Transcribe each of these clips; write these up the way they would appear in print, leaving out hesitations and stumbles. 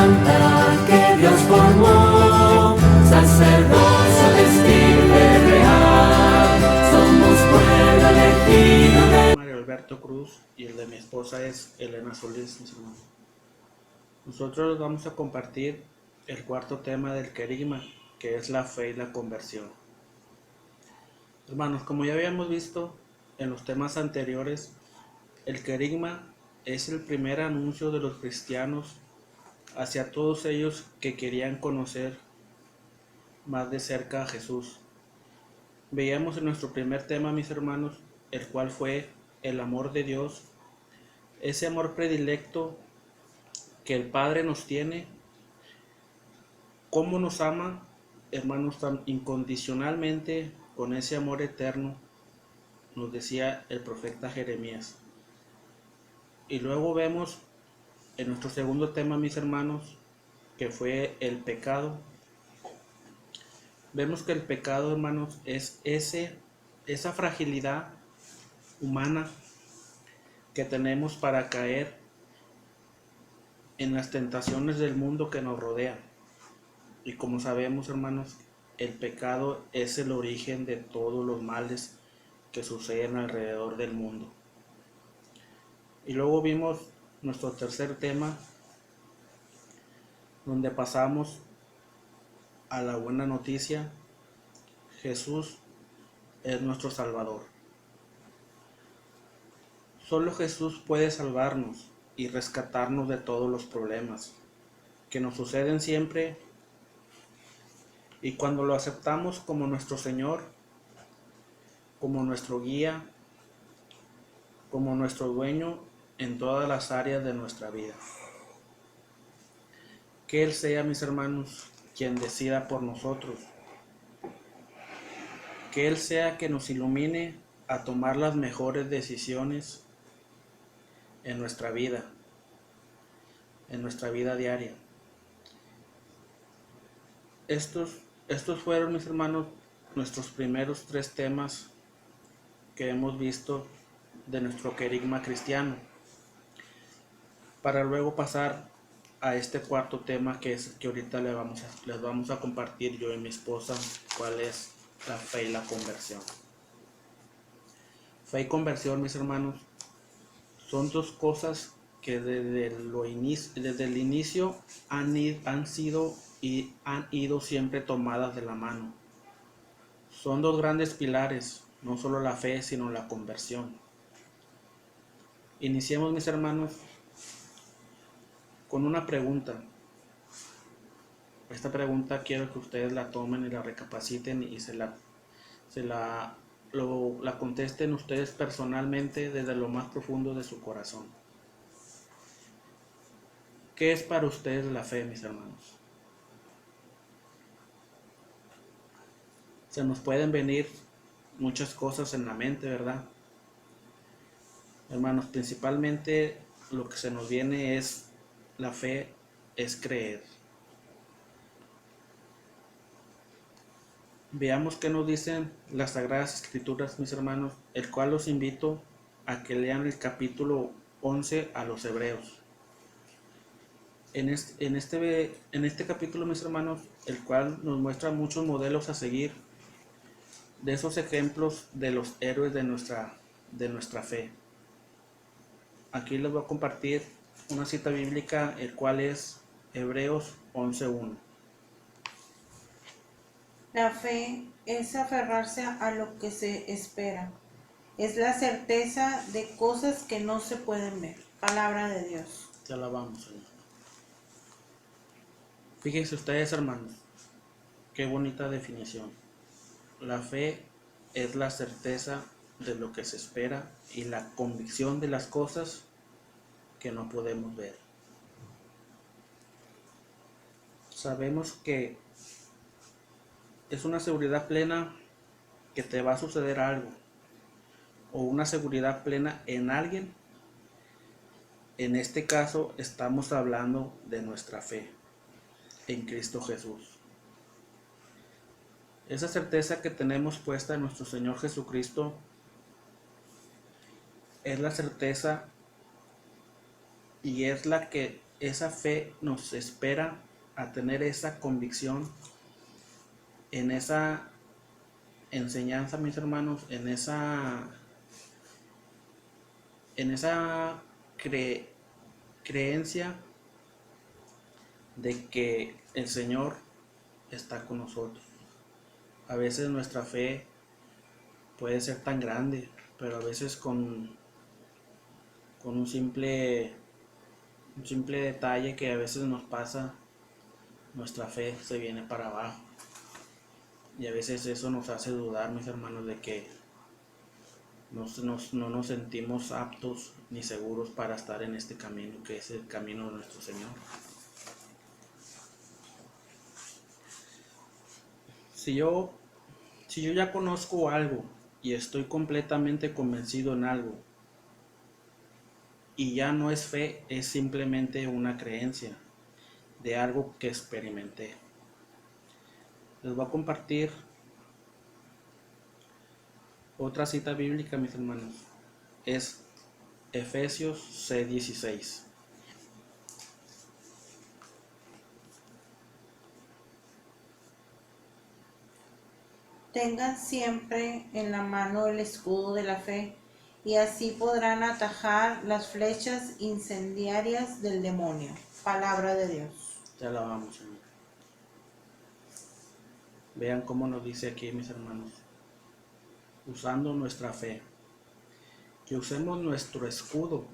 santa que Dios formó, sacerdocio de estirpe real, somos pueblo elegido de... Mario Alberto Cruz y el de mi esposa es Elena Solís, mis hermanos. Nosotros vamos a compartir el cuarto tema del querigma, que es la fe y la conversión. Hermanos, como ya habíamos visto en los temas anteriores, el querigma es el primer anuncio de los cristianos hacia todos ellos que querían conocer más de cerca a Jesús. Veíamos en nuestro primer tema, mis hermanos, el cual fue el amor de Dios, ese amor predilecto que el Padre nos tiene, cómo nos ama, hermanos, tan incondicionalmente, con ese amor eterno, nos decía el profeta Jeremías. Y luego vemos en nuestro segundo tema, mis hermanos, que fue el pecado. Vemos que el pecado, hermanos, es esa fragilidad humana que tenemos para caer en las tentaciones del mundo que nos rodea. Y como sabemos, hermanos, el pecado es el origen de todos los males que suceden alrededor del mundo. Y luego vimos nuestro tercer tema, donde pasamos a la buena noticia: Jesús es nuestro Salvador. Solo Jesús puede salvarnos y rescatarnos de todos los problemas que nos suceden siempre, y cuando lo aceptamos como nuestro Señor, como nuestro guía, como nuestro dueño en todas las áreas de nuestra vida. Que Él sea, mis hermanos, quien decida por nosotros. Que Él sea que nos ilumine a tomar las mejores decisiones en nuestra vida diaria. Estos fueron, mis hermanos, nuestros primeros tres temas que hemos visto de nuestro querigma cristiano, para luego pasar a este cuarto tema que ahorita les vamos a compartir yo y mi esposa, cuál es la fe y la conversión. Fe y conversión, mis hermanos, son dos cosas que desde el inicio han sido y han ido siempre tomadas de la mano. Son dos grandes pilares, no solo la fe, sino la conversión. Iniciemos, mis hermanos, con una pregunta. Esta pregunta quiero que ustedes la tomen y la recapaciten y la contesten ustedes personalmente desde lo más profundo de su corazón. ¿Qué es para ustedes la fe, mis hermanos? Se nos pueden venir muchas cosas en la mente, ¿verdad? Hermanos, principalmente lo que se nos viene es la fe, es creer. Veamos qué nos dicen las Sagradas Escrituras, mis hermanos, el cual los invito a que lean el capítulo 11 a los Hebreos. En este capítulo, mis hermanos, el cual nos muestra muchos modelos a seguir de esos ejemplos de los héroes de nuestra fe. Aquí les voy a compartir una cita bíblica, el cual es Hebreos 11:1. La fe es aferrarse a lo que se espera. Es la certeza de cosas que no se pueden ver. Palabra de Dios. Te alabamos, Señor. Fíjense ustedes, hermanos, qué bonita definición. La fe es la certeza de lo que se espera y la convicción de las cosas que no podemos ver. Sabemos que es una seguridad plena que te va a suceder algo, o una seguridad plena en alguien. En este caso estamos hablando de nuestra fe en Cristo Jesús. Esa certeza que tenemos puesta en nuestro Señor Jesucristo es la certeza y es la que esa fe nos espera a tener esa convicción en esa enseñanza, mis hermanos, en esa creencia de que el Señor está con nosotros. A veces nuestra fe puede ser tan grande, pero a veces con un simple detalle que a veces nos pasa, nuestra fe se viene para abajo. Y a veces eso nos hace dudar, mis hermanos, de que no nos sentimos aptos ni seguros para estar en este camino, que es el camino de nuestro Señor. Si yo ya conozco algo y estoy completamente convencido en algo, y ya no es fe, es simplemente una creencia de algo que experimenté. Les voy a compartir otra cita bíblica, mis hermanos. Es Efesios 6:16. Tengan siempre en la mano el escudo de la fe, y así podrán atajar las flechas incendiarias del demonio. Palabra de Dios. Te alabamos, Señor. Vean cómo nos dice aquí, mis hermanos. Usando nuestra fe. Que usemos nuestro escudo,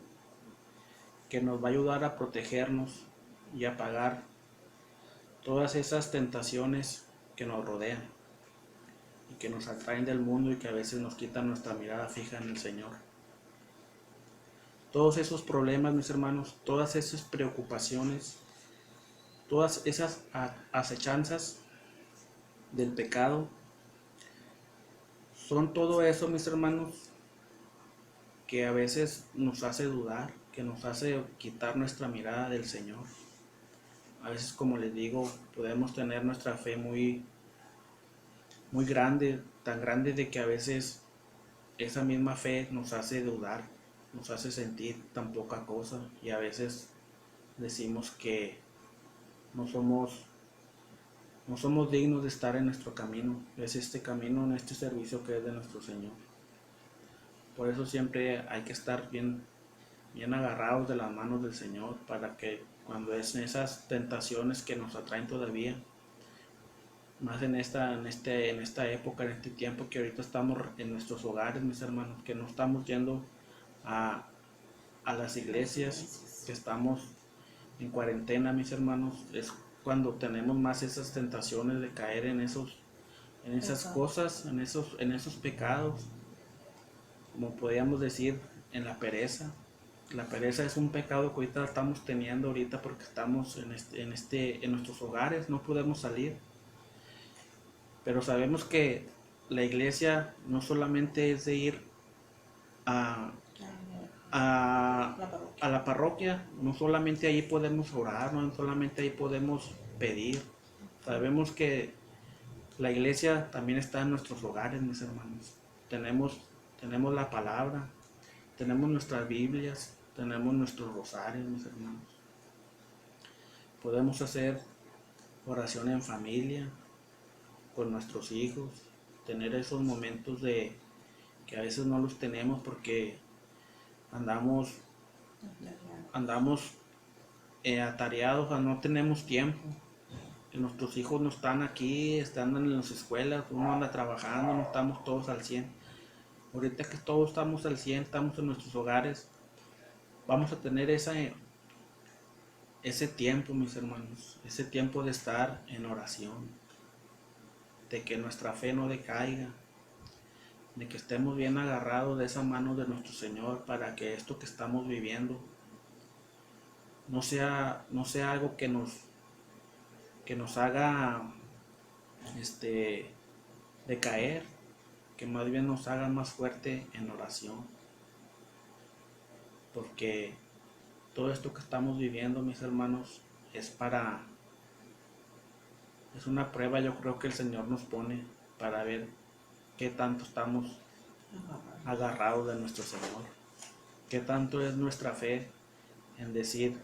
que nos va a ayudar a protegernos y a apagar todas esas tentaciones que nos rodean y que nos atraen del mundo y que a veces nos quitan nuestra mirada fija en el Señor. Todos esos problemas, mis hermanos, todas esas preocupaciones, todas esas acechanzas del pecado, son todo eso, mis hermanos, que a veces nos hace dudar, que nos hace quitar nuestra mirada del Señor. A veces, como les digo, podemos tener nuestra fe muy grande, tan grande de que a veces esa misma fe nos hace dudar, nos hace sentir tan poca cosa, y a veces decimos que no somos dignos de estar en nuestro camino. Es este camino, en este servicio que es de nuestro Señor. Por eso siempre hay que estar bien agarrados de las manos del Señor, para que cuando es esas tentaciones que nos atraen todavía, más en esta época, en este tiempo que ahorita estamos en nuestros hogares, mis hermanos, que no estamos yendo a las iglesias, que estamos en cuarentena, mis hermanos, es cuando tenemos más esas tentaciones de caer en esas cosas, en esos pecados, como podríamos decir, en la pereza. La pereza es un pecado que ahorita estamos teniendo ahorita porque estamos en nuestros hogares, no podemos salir. Pero sabemos que la iglesia no solamente es de ir a la parroquia, no solamente ahí podemos orar, no solamente ahí podemos pedir. Sabemos que la iglesia también está en nuestros hogares, mis hermanos. Tenemos la palabra, tenemos nuestras Biblias, tenemos nuestros rosarios, mis hermanos. Podemos hacer oración en familia, con nuestros hijos, tener esos momentos de que a veces no los tenemos porque andamos atareados, no tenemos tiempo. Nuestros hijos no están aquí, están en las escuelas, uno anda trabajando, no estamos todos al 100. Ahorita que todos estamos al 100, estamos en nuestros hogares, vamos a tener ese tiempo, mis hermanos, ese tiempo de estar en oración, de que nuestra fe no decaiga, de que estemos bien agarrados de esa mano de nuestro Señor, para que esto que estamos viviendo no sea algo que nos haga decaer, que más bien nos haga más fuerte en oración, porque todo esto que estamos viviendo, mis hermanos, es una prueba, yo creo, que el Señor nos pone para ver qué tanto estamos agarrados de nuestro Señor, qué tanto es nuestra fe en decir,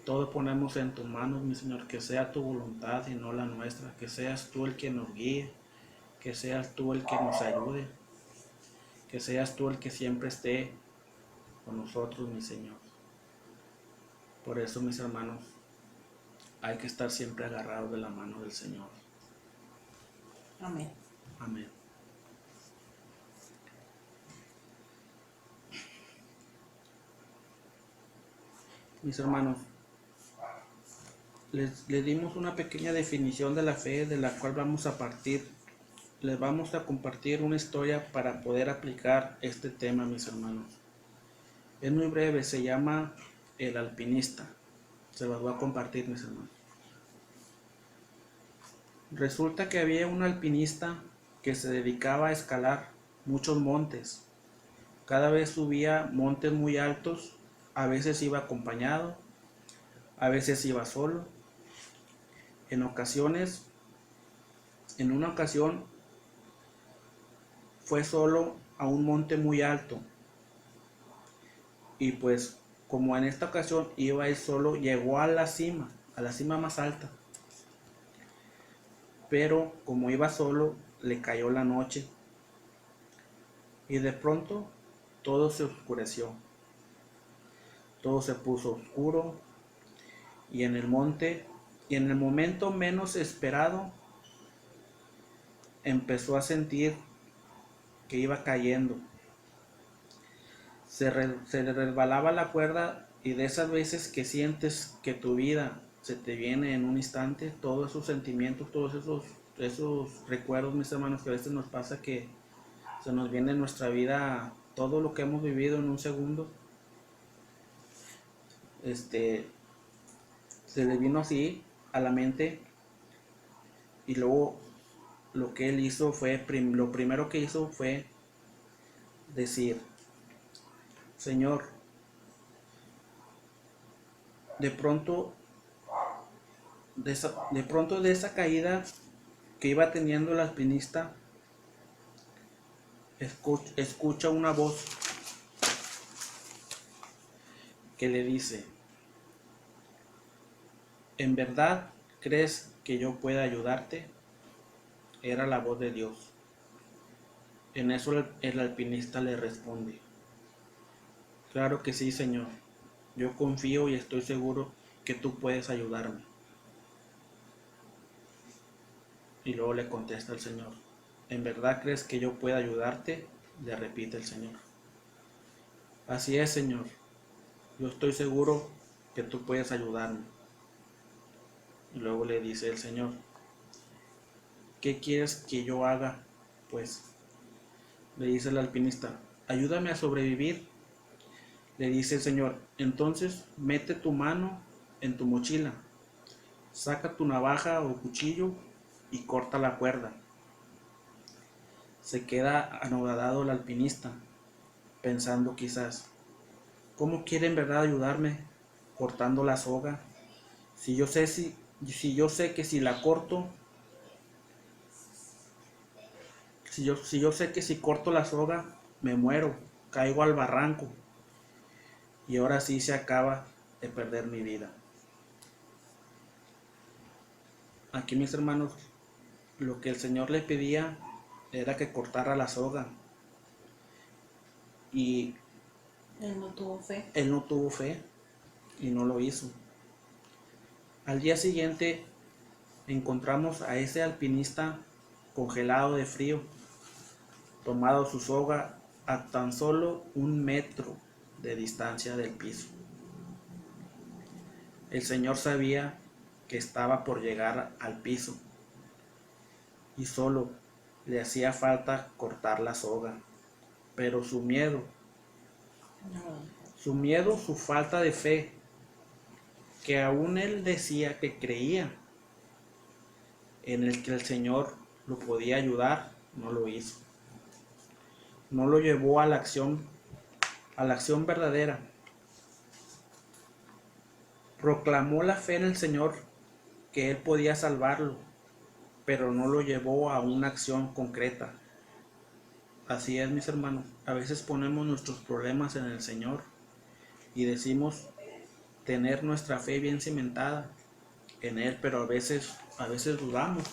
Todo ponemos en tus manos, mi Señor, que sea tu voluntad y no la nuestra, que seas tú el que nos guíe, que seas tú el que nos ayude, que seas tú el que siempre esté con nosotros, mi Señor. Por eso, mis hermanos, hay que estar siempre agarrados de la mano del Señor. Amén. Amén. Mis hermanos, les dimos una pequeña definición de la fe de la cual vamos a partir. Les vamos a compartir una historia para poder aplicar este tema, mis hermanos. Es muy breve, se llama El alpinista. Se los voy a compartir, mis hermanos. Resulta que había un alpinista que se dedicaba a escalar muchos montes. Cada vez subía montes muy altos, a veces iba acompañado, a veces iba solo. En una ocasión fue solo a un monte muy alto. Y pues como en esta ocasión iba él solo, llegó a la cima más alta. Pero como iba solo, le cayó la noche. Y de pronto todo se oscureció. Todo se puso oscuro. Y en el momento menos esperado, empezó a sentir que iba cayendo. Se le resbalaba la cuerda, y de esas veces que sientes que tu vida se te viene en un instante, todos esos sentimientos, todos esos recuerdos, mis hermanos, que a veces nos pasa que se nos viene en nuestra vida todo lo que hemos vivido en un segundo. Se le vino así a la mente, y luego lo que él hizo fue, lo primero que hizo fue decir: Señor, de pronto de esa caída que iba teniendo el alpinista, escucha una voz que le dice: ¿en verdad crees que yo pueda ayudarte? Era la voz de Dios. En eso el alpinista le responde: claro que sí, Señor. Yo confío y estoy seguro que tú puedes ayudarme. Y luego le contesta el Señor: ¿en verdad crees que yo pueda ayudarte? Le repite el Señor: así es, Señor. Yo estoy seguro que tú puedes ayudarme. Y luego le dice el Señor: ¿qué quieres que yo haga? Pues le dice el alpinista: ayúdame a sobrevivir. Le dice el Señor: entonces mete tu mano en tu mochila, saca tu navaja o cuchillo y corta la cuerda. Se queda anodado el alpinista, pensando quizás: ¿cómo quiere en verdad ayudarme cortando la soga? Si yo sé que si la corto, si yo sé que si corto la soga me muero, caigo al barranco, y ahora sí se acaba de perder mi vida. Aquí, mis hermanos, lo que el Señor le pedía era que cortara la soga, y Él no tuvo fe. él no tuvo fe y no lo hizo. Al día siguiente encontramos a ese alpinista congelado de frío, tomado su soga a tan solo 1 metro de distancia del piso. El Señor sabía que estaba por llegar al piso y solo le hacía falta cortar la soga, pero su miedo, su falta de fe, que aún él decía que creía en el que el Señor lo podía ayudar, no lo hizo. No lo llevó a la acción verdadera. Proclamó la fe en el Señor, que él podía salvarlo, pero no lo llevó a una acción concreta. Así es, mis hermanos, a veces ponemos nuestros problemas en el Señor y decimos tener nuestra fe bien cimentada en Él, pero a veces dudamos.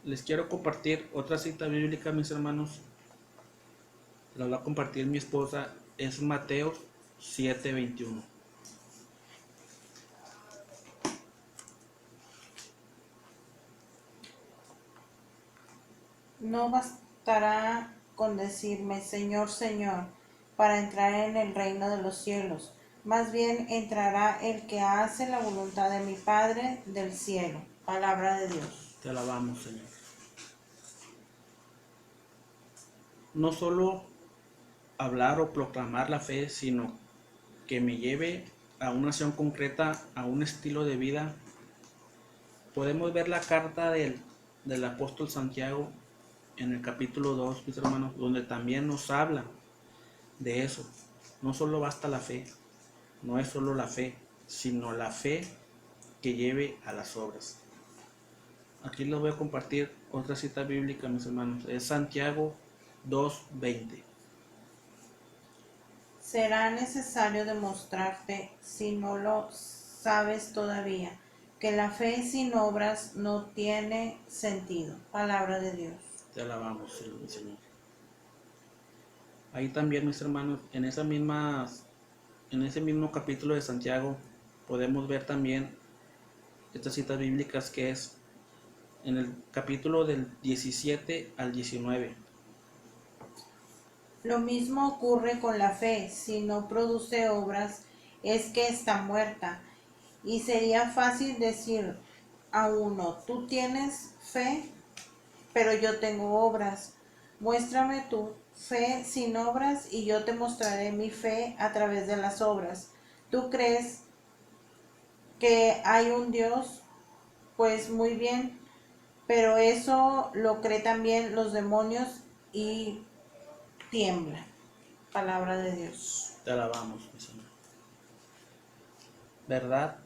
Les quiero compartir otra cita bíblica, mis hermanos. La va a compartir mi esposa. Es Mateo 7:21. No bastará con decirme, Señor, Señor, para entrar en el reino de los cielos. Más bien entrará el que hace la voluntad de mi Padre del cielo. Palabra de Dios. Te alabamos, Señor. No solo hablar o proclamar la fe, sino que me lleve a una acción concreta, a un estilo de vida. Podemos ver la carta del apóstol Santiago en el capítulo 2, mis hermanos, donde también nos habla de eso. No solo basta la fe, no es solo la fe, sino la fe que lleve a las obras. Aquí les voy a compartir otra cita bíblica, mis hermanos. Es Santiago 2:20. Será necesario demostrarte, si no lo sabes todavía, que la fe sin obras no tiene sentido. Palabra de Dios. Te alabamos, Señor. Ahí también, mis hermanos, en ese mismo capítulo de Santiago, podemos ver también estas citas bíblicas, que es en el capítulo del 17 al 19. Lo mismo ocurre con la fe, si no produce obras, es que está muerta. Y sería fácil decir a uno, tú tienes fe, pero yo tengo obras. Muéstrame tu fe sin obras y yo te mostraré mi fe a través de las obras. ¿Tú crees que hay un Dios? Pues muy bien, pero eso lo creen también los demonios y tiemblan. Palabra de Dios. Te alabamos, mi Señor. ¿Verdad?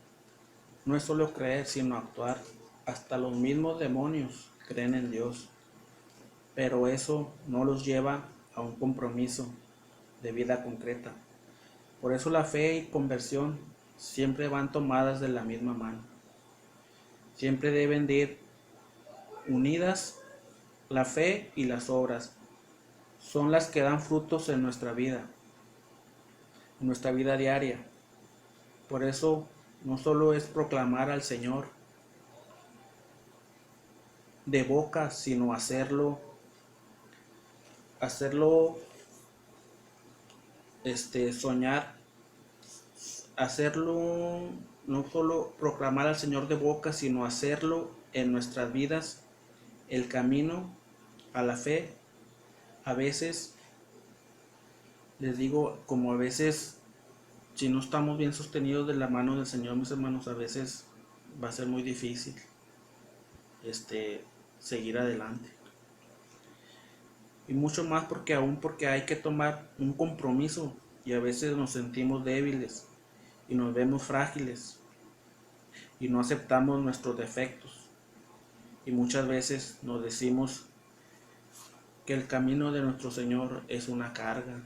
No es solo creer, sino actuar. Hasta los mismos demonios creen en Dios, pero eso no los lleva a un compromiso de vida concreta. Por eso la fe y conversión siempre van tomadas de la misma mano. Siempre deben de ir unidas. La fe y las obras son las que dan frutos en nuestra vida diaria. Por eso no solo es proclamar al Señor de boca, sino hacerlo soñar, hacerlo, no solo proclamar al Señor de boca, sino hacerlo en nuestras vidas. El camino a la fe, a veces, les digo, como a veces, si no estamos bien sostenidos de la mano del Señor, mis hermanos, a veces va a ser muy difícil seguir adelante. Y mucho más porque hay que tomar un compromiso, y a veces nos sentimos débiles y nos vemos frágiles y no aceptamos nuestros defectos, y muchas veces nos decimos que el camino de nuestro Señor es una carga.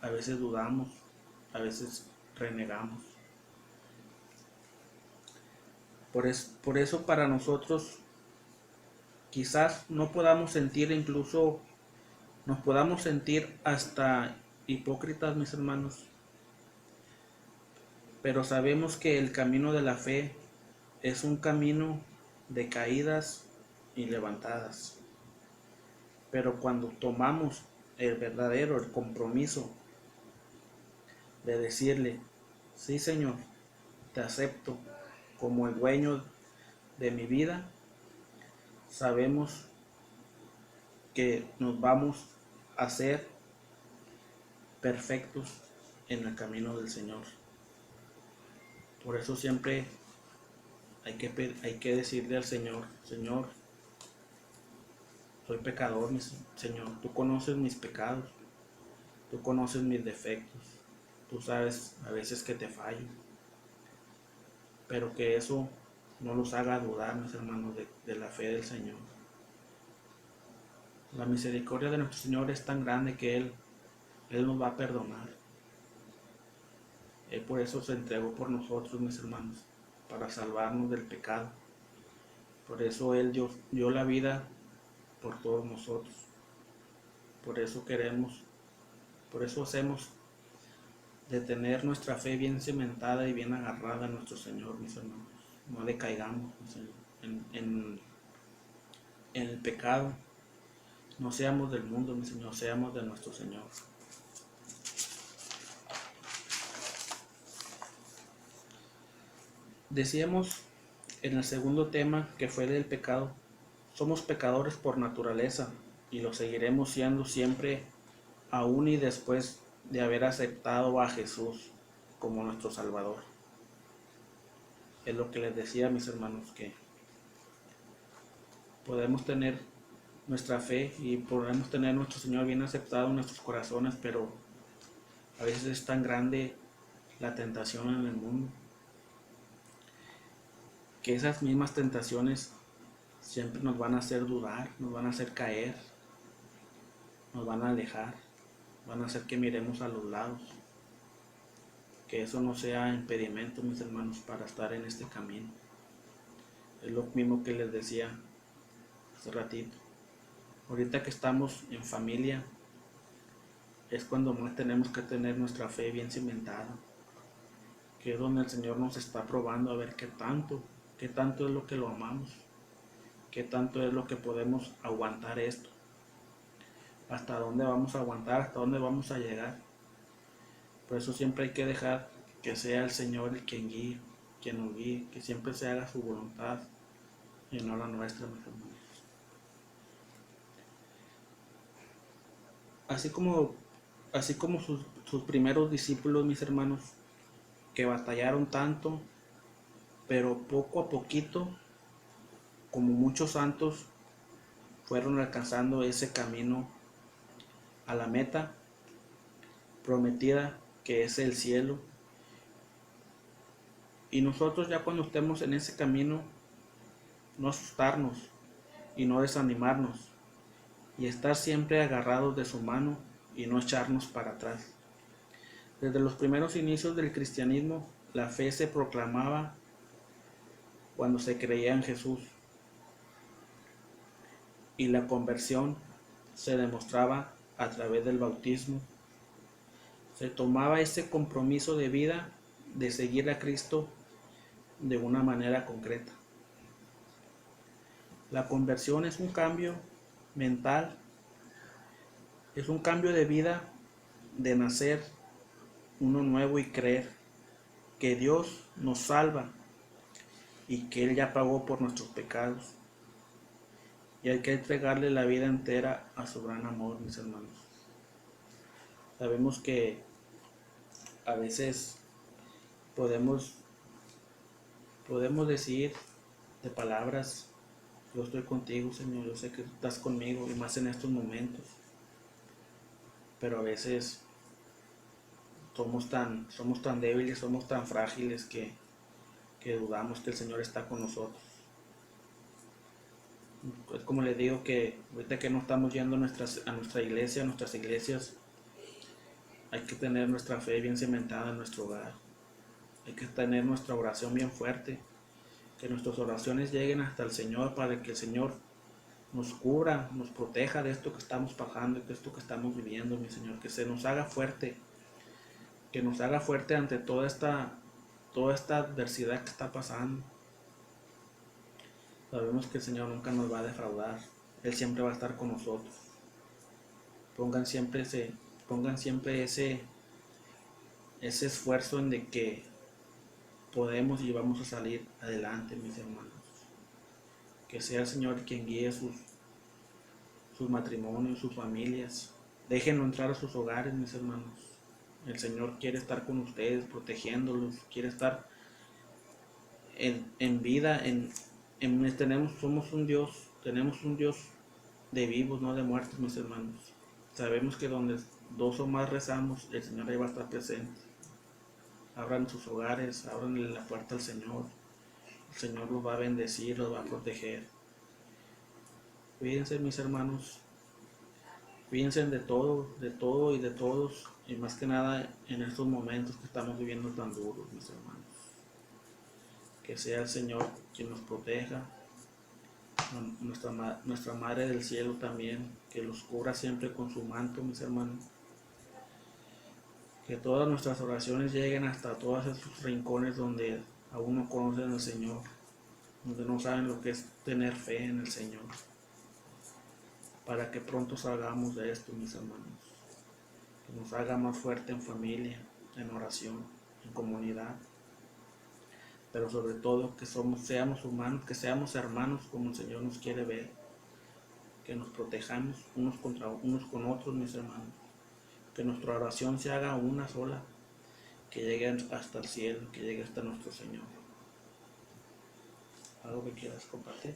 A veces dudamos, a veces renegamos. Por eso para nosotros quizás no podamos sentir, incluso nos podamos sentir hasta hipócritas, mis hermanos, pero sabemos que el camino de la fe es un camino de caídas y levantadas. Pero cuando tomamos el compromiso de decirle, sí, Señor, te acepto como el dueño de mi vida, sabemos que nos vamos a ser perfectos en el camino del Señor. Por eso siempre hay que decirle al Señor, Señor, soy pecador, Señor, tú conoces mis pecados, tú conoces mis defectos, tú sabes a veces que te fallo, pero que eso no los haga dudar, mis hermanos, de la fe del Señor. La misericordia de nuestro Señor es tan grande que Él nos va a perdonar. Él por eso se entregó por nosotros, mis hermanos, para salvarnos del pecado. Por eso Él dio la vida por todos nosotros. Por eso por eso hacemos de tener nuestra fe bien cimentada y bien agarrada a nuestro Señor, mis hermanos. No decaigamos en el pecado. No seamos del mundo, mi Señor, seamos de nuestro Señor. Decíamos en el segundo tema, que fue del pecado, somos pecadores por naturaleza y lo seguiremos siendo siempre, aún y después de haber aceptado a Jesús como nuestro Salvador. Es lo que les decía, mis hermanos, que podemos tener nuestra fe y podemos tener a nuestro Señor bien aceptado en nuestros corazones, pero a veces es tan grande la tentación en el mundo que esas mismas tentaciones siempre nos van a hacer dudar, nos van a hacer caer, nos van a alejar, van a hacer que miremos a los lados. Que eso no sea impedimento, mis hermanos, para estar en este camino. Es lo mismo que les decía hace ratito. Ahorita que estamos en familia, es cuando más tenemos que tener nuestra fe bien cimentada, que es donde el Señor nos está probando a ver qué tanto es lo que lo amamos, qué tanto es lo que podemos aguantar esto, hasta dónde vamos a aguantar, hasta dónde vamos a llegar. Por eso siempre hay que dejar que sea el Señor el quien guíe, quien nos guíe, que siempre se haga su voluntad y no la nuestra, mis hermanos. Así como sus primeros discípulos, mis hermanos, que batallaron tanto, pero poco a poquito, como muchos santos, fueron alcanzando ese camino a la meta prometida, que es el cielo. Y nosotros, ya cuando estemos en ese camino, no asustarnos y no desanimarnos, y estar siempre agarrados de su mano y no echarnos para atrás. Desde los primeros inicios del cristianismo, la fe se proclamaba cuando se creía en Jesús, y la conversión se demostraba a través del bautismo. Se tomaba ese compromiso de vida de seguir a Cristo de una manera concreta. La conversión es un cambio mental, es un cambio de vida, de nacer uno nuevo y creer que Dios nos salva y que Él ya pagó por nuestros pecados. Y hay que entregarle la vida entera a su gran amor, mis hermanos. Sabemos que a veces podemos decir de palabras: yo estoy contigo, Señor, yo sé que estás conmigo, y más en estos momentos. Pero a veces somos tan débiles, somos tan frágiles que dudamos que el Señor está con nosotros. Es como les digo, que ahorita que no estamos yendo a nuestra iglesia, a nuestras iglesias, hay que tener nuestra fe bien cimentada en nuestro hogar. Hay que tener nuestra oración bien fuerte, que nuestras oraciones lleguen hasta el Señor, para que el Señor nos cubra, nos proteja de esto que estamos pasando, de esto que estamos viviendo, mi Señor, que se nos haga fuerte, ante toda esta adversidad que está pasando. Sabemos que el Señor nunca nos va a defraudar, Él siempre va a estar con nosotros. Pongan siempre ese esfuerzo en de que podemos y vamos a salir adelante, mis hermanos. Que sea el Señor quien guíe sus matrimonios, sus familias. Déjenlo entrar a sus hogares, mis hermanos. El Señor quiere estar con ustedes, protegiéndolos, quiere estar en vida. Tenemos un Dios de vivos, no de muertos, mis hermanos. Sabemos que donde dos o más rezamos, el Señor ahí va a estar presente. Abran sus hogares, abran la puerta al Señor. El Señor los va a bendecir, los va a proteger. Cuídense, mis hermanos. Cuídense de todo y de todos. y más que nada en estos momentos que estamos viviendo tan duros, mis hermanos. Que sea el Señor quien nos proteja, nuestra Madre del Cielo también, que los cubra siempre con su manto, mis hermanos. Que todas nuestras oraciones lleguen hasta todos esos rincones donde aún no conocen al Señor, donde no saben lo que es tener fe en el Señor, para que pronto salgamos de esto, mis hermanos. Que nos haga más fuerte en familia, en oración, en comunidad, pero sobre todo que seamos humanos, que seamos hermanos como el Señor nos quiere ver, que nos protejamos unos con otros, mis hermanos, que nuestra oración se haga una sola, que llegue hasta el cielo, que llegue hasta nuestro Señor. ¿Algo que quieras compartir?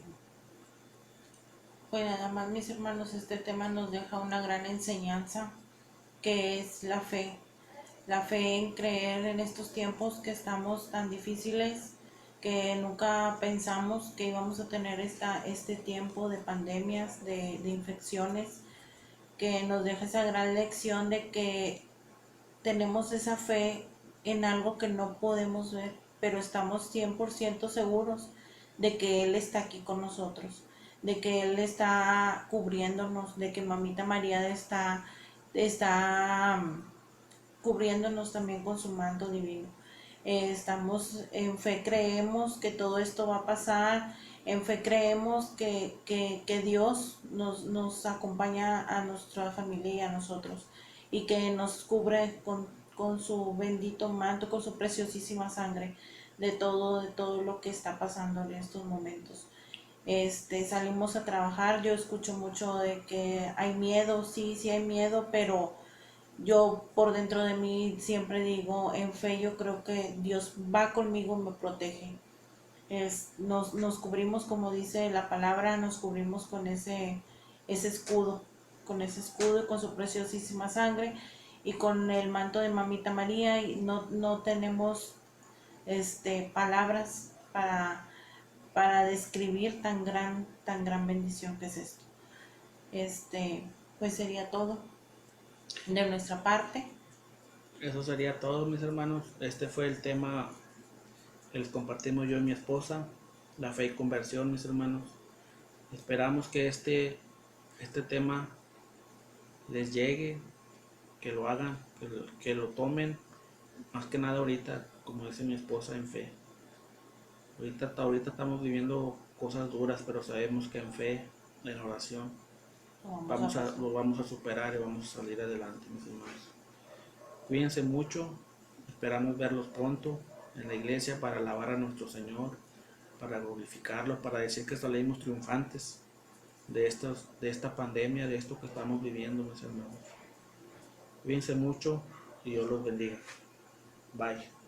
Pues nada más, mis hermanos, este tema nos deja una gran enseñanza, que es la fe. La fe en creer en estos tiempos que estamos tan difíciles, que nunca pensamos que íbamos a tener este tiempo de pandemias, de infecciones, que nos deja esa gran lección de que tenemos esa fe en algo que no podemos ver, pero estamos 100% seguros de que Él está aquí con nosotros, de que Él está cubriéndonos, de que Mamita María está cubriéndonos también con su manto divino. Estamos en fe, creemos que todo esto va a pasar, en fe creemos que Dios nos acompaña a nuestra familia y a nosotros, y que nos cubre con su bendito manto, con su preciosísima sangre, de todo lo que está pasando en estos momentos. Salimos a trabajar, yo escucho mucho de que hay miedo, sí hay miedo, pero yo por dentro de mí siempre digo, en fe yo creo que Dios va conmigo, me protege. Nos cubrimos, como dice la palabra, nos cubrimos con ese escudo, y con su preciosísima sangre y con el manto de Mamita María, y no tenemos palabras para describir tan gran bendición que es esto. Pues sería todo de nuestra parte. Eso sería todo, mis hermanos. Este fue el tema que les compartimos yo y mi esposa, la fe y conversión, mis hermanos. Esperamos que este tema les llegue, que lo hagan, que lo tomen, más que nada ahorita, como dice mi esposa, en fe. Ahorita estamos viviendo cosas duras, pero sabemos que en fe, en oración, lo vamos a superar y vamos a salir adelante, mis hermanos. Cuídense mucho, esperamos verlos pronto en la iglesia para alabar a nuestro Señor, para glorificarlo, para decir que salimos triunfantes de esta pandemia, de esto que estamos viviendo, mis hermanos. Cuídense mucho y Dios los bendiga. Bye.